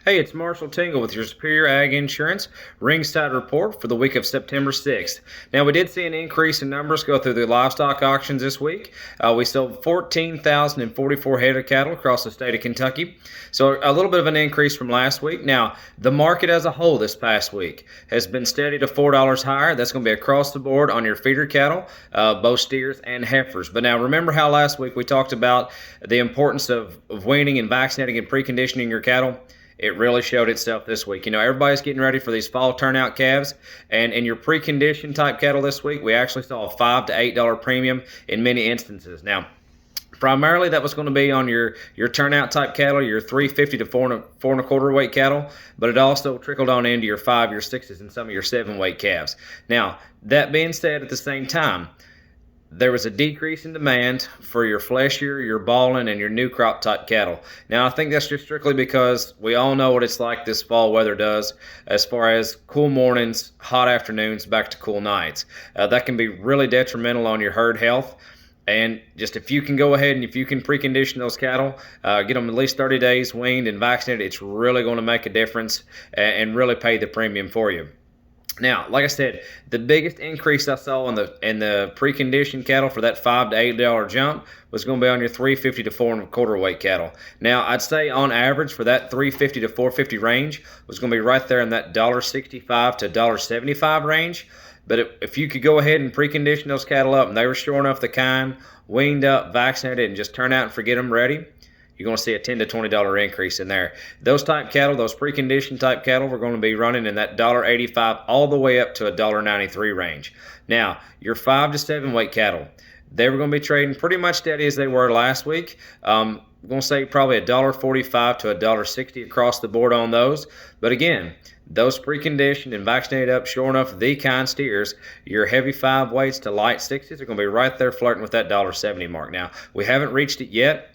Hey, it's Marshall Tingle with your Superior Ag Insurance Ringside report for the week of September 6th. Now, we did see an increase in numbers go through the livestock auctions this week. We sold 14,044 head of cattle across the state of Kentucky, so a little bit of an increase from last week. Now, the market as a whole this past week has been steady to $4 higher. That's going to be across the board on your feeder cattle, both steers and heifers. But now, remember how last week we talked about the importance of weaning and vaccinating and preconditioning your cattle? It really showed itself this week. Everybody's getting ready for these fall turnout calves, and in your preconditioned type cattle this week, we actually saw a $5 to $8 premium in many instances. Now, primarily that was going to be on your turnout type cattle, your 350 to 4 and a quarter weight cattle, but it also trickled on into your 5, your 6s, and some of your 7 weight calves. Now, that being said, at the same time, there was a decrease in demand for your fleshier, your balling, and your new crop type cattle. Now, I think that's just strictly because we all know what it's like this fall weather does as far as cool mornings, hot afternoons, back to cool nights. That can be really detrimental on your herd health. And just if you can go ahead and if you can precondition those cattle, get them at least 30 days weaned and vaccinated, it's really going to make a difference and really pay the premium for you. Now, like I said, the biggest increase I saw in the preconditioned cattle for that $5 to $8 jump was going to be on your 350 to 4 and a quarter weight cattle. Now, I'd say on average for that 350 to 450 range was going to be right there in that $1.65 to $1.75 range. But if you could go ahead and precondition those cattle up and they were sure enough the kind, weaned up, vaccinated, and just turn out and forget them ready, you're going to see a $10 to $20 increase in there. Those type cattle, those preconditioned type cattle, we're going to be running in that $1.85 all the way up to a $1.93 range. Now, your 5 to 7 weight cattle, they were going to be trading pretty much steady as they were last week. I'm going to say probably $1.45 to $1.60 across the board on those. But again, those preconditioned and vaccinated up, sure enough, the kind steers, your heavy 5 weights to light 6s are going to be right there flirting with that $1.70 mark. Now, we haven't reached it yet,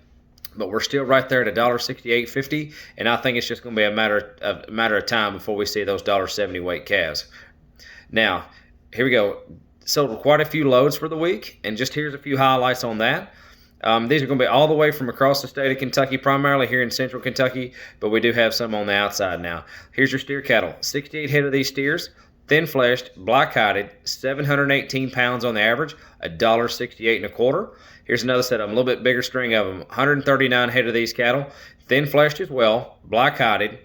but we're still right there at $1.6850, and I think it's just going to be a matter of time before we see those $1.70 weight calves. Now, here we go. Sold quite a few loads for the week, and just here's a few highlights on that. These are going to be all the way from across the state of Kentucky, primarily here in central Kentucky, but we do have some on the outside now. Here's your steer cattle. 68 head of these steers, thin-fleshed, black-hided, 718 pounds on the average, $1.68 and a quarter. Here's another set of them, a little bit bigger string of them. 139 head of these cattle, thin-fleshed as well, black-hided,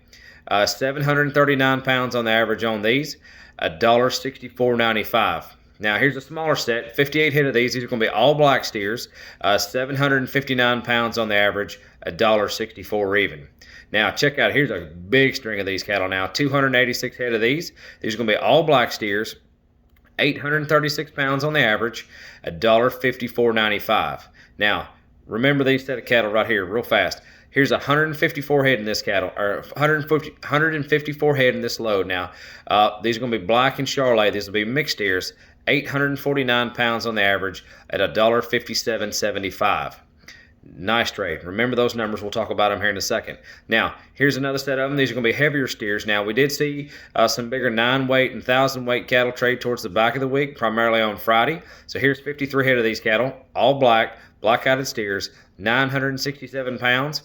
739 pounds on the average on these, $1.6495. Now, here's a smaller set, 58 head of these. These are going to be all black steers, 759 pounds on the average, $1.64 even. Now, check out, here's a big string of these cattle now, 286 head of these. These are going to be all black steers, 836 pounds on the average, $1.5495. Now, remember these set of cattle right here real fast. Here's 154 head in this cattle, or 154 head in this load. Now, these are going to be black and Charolais. These will be mixed steers, 849 pounds on the average at $1.5775. Nice trade. Remember those numbers. We'll talk about them here in a second. Now, here's another set of them. These are going to be heavier steers. Now, we did see some bigger 9-weight and 1,000-weight cattle trade towards the back of the week, primarily on Friday. So here's 53 head of these cattle, all black-eyed steers, 967 pounds,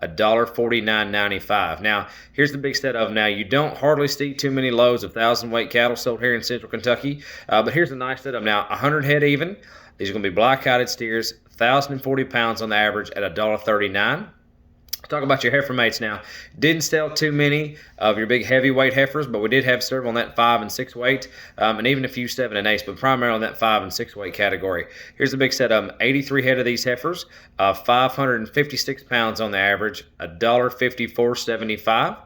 $1.4995. Now, here's the big set of them. Now, you don't hardly see too many loads of 1,000-weight cattle sold here in central Kentucky, but here's a nice set of them. Now, 100 head even. These are going to be black-eyed steers, 1,040 pounds on the average at $1.39. Let's talk about your heifer mates now. Didn't sell too many of your big heavyweight heifers, but we did have several on that 5 and 6 weight, and even a few 7 and 8s, but primarily in that 5 and 6 weight category. Here's the big set of them. 83 head of these heifers, 556 pounds on the average, $1.5475.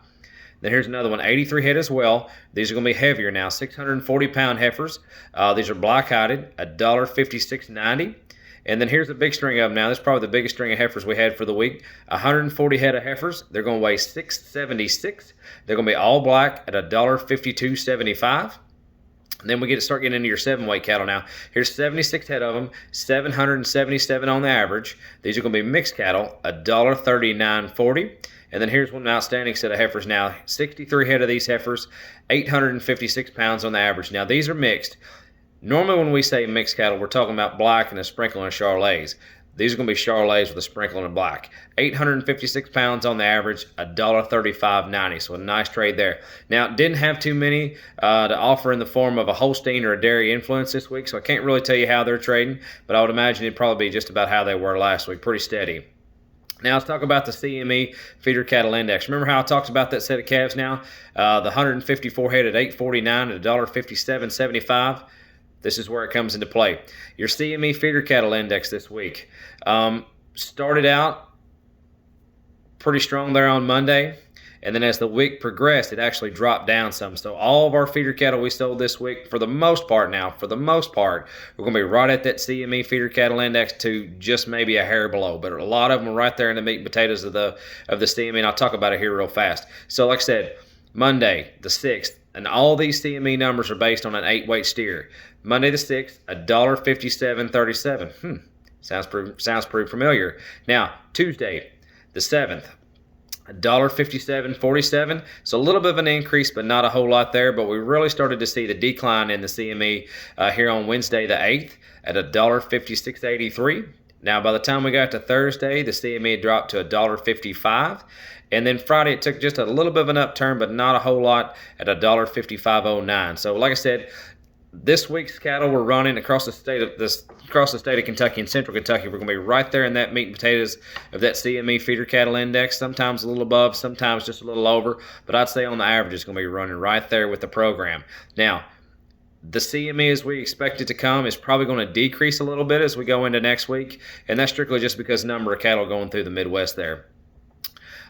Then here's another one, 83 head as well. These are going to be heavier now, 640-pound heifers. These are black-hided, $1.5690. And then here's the big string of them now. This is probably the biggest string of heifers we had for the week. 140 head of heifers. They're going to weigh 676. They're going to be all black at $1.5275. And then we start getting into your 7-weight cattle now. Here's 76 head of them, 777 on the average. These are going to be mixed cattle, $1.3940. And then here's one outstanding set of heifers now. 63 head of these heifers, 856 pounds on the average. Now, these are mixed. Normally when we say mixed cattle, we're talking about black and a sprinkle of Charolais. These are going to be Charolais with a sprinkle of black. 856 pounds on the average, $1.35.90. So a nice trade there. Now, didn't have too many to offer in the form of a Holstein or a dairy influence this week, so I can't really tell you how they're trading, but I would imagine it'd probably be just about how they were last week. Pretty steady. Now let's talk about the CME Feeder Cattle Index. Remember how I talked about that set of calves now? The 154 head at 849 at $1.5775. This is where it comes into play. Your CME Feeder Cattle Index this week started out pretty strong there on Monday, and then as the week progressed, it actually dropped down some. So all of our feeder cattle we sold this week, for the most part, we're going to be right at that CME Feeder Cattle Index to just maybe a hair below. But a lot of them are right there in the meat and potatoes of the CME, and I'll talk about it here real fast. So like I said, Monday the 6th, and all these CME numbers are based on an 8-weight steer. Monday the 6th, $1.5737. Sounds pretty familiar. Now, Tuesday the 7th, $1.5747. So a little bit of an increase, but not a whole lot there. But we really started to see the decline in the CME here on Wednesday the 8th at $1.5683. Now, by the time we got to Thursday, the CME dropped to $1.55. And then Friday, it took just a little bit of an upturn, but not a whole lot at $1.5509. So like I said, this week's cattle we're running across the state of Kentucky and central Kentucky. We're going to be right there in that meat and potatoes of that CME Feeder Cattle Index, sometimes a little above, sometimes just a little over. But I'd say on the average, it's going to be running right there with the program. Now, the CME as we expect it to come is probably going to decrease a little bit as we go into next week, and that's strictly just because the number of cattle going through the Midwest there.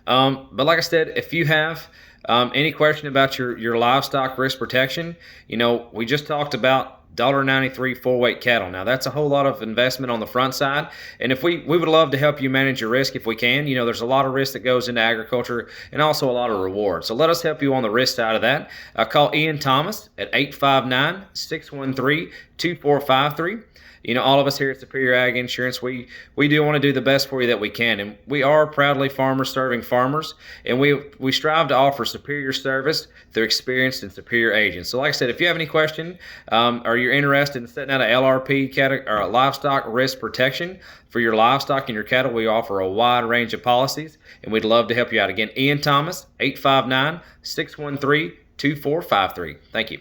But like I said, if you have any question about your livestock risk protection, we just talked about $1.93 4-weight cattle. Now, that's a whole lot of investment on the front side, and if we would love to help you manage your risk if we can. There's a lot of risk that goes into agriculture and also a lot of reward. So let us help you on the risk side of that. Call Ian Thomas at 859-613-2453. All of us here at Superior Ag Insurance, we do want to do the best for you that we can, and we are proudly farmers serving farmers, and we strive to offer superior service through experienced and superior agents. So like I said, if you have any question or you're interested in setting out an LRP or a livestock risk protection for your livestock and your cattle, we offer a wide range of policies, and we'd love to help you out. Again, Ian Thomas, 859-613-2453. Thank you.